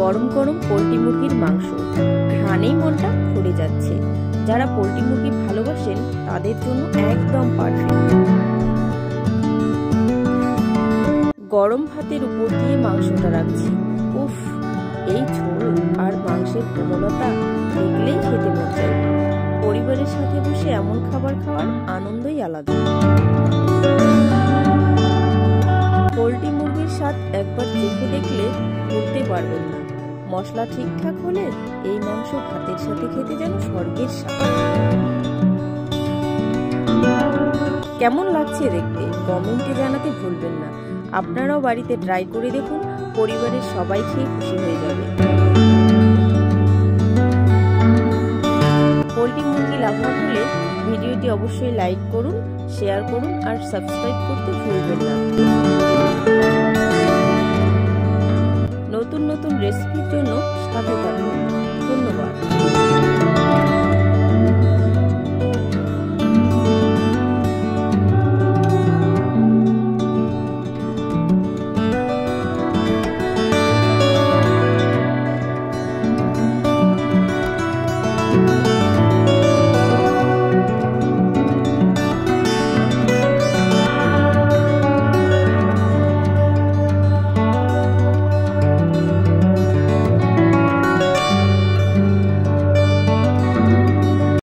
গরম গরম পোল্ট্রি মুরগির মাংস, ঘ্রাণেই মনটা ভরে যাচ্ছে। যারা পোল্ট্রি মুরগি ভালোবাসেন তাদের জন্য একদম পারফেক্ট। গরম ভাতের উপর দিয়ে মাংসটা রাখছি। উফ, এই ঝোল আর মাংসের কোমলতা দেখলেই খেতে মন চাইবে। পরিবারের সাথে বসে এমন খাবার খাওয়ার আনন্দই আলাদা। পোল্ট্রি মুরগির স্বাদ একবার চেখে দেখলে ভুলতে পারবেন না। মশলা ঠিকঠাক হলে এই মাংস ভাতের সাথে খেতে যেন স্বর্গের স্বাদ। কেমন লাগছে দেখতে কমেন্টে জানাতে ভুলবেন না। আপনারাও বাড়িতে ট্রাই করে দেখুন, পরিবারের সবাই খেয়ে খুশি হয়ে যাবে। পোল্ট্রি মুরগি লাভার হলে ভিডিওটি অবশ্যই লাইক করুন, শেয়ার করুন আর সাবস্ক্রাইব করতে ভুলবেন না। নতুন নতুন রেসিপির জন্য সাথে থাকুন।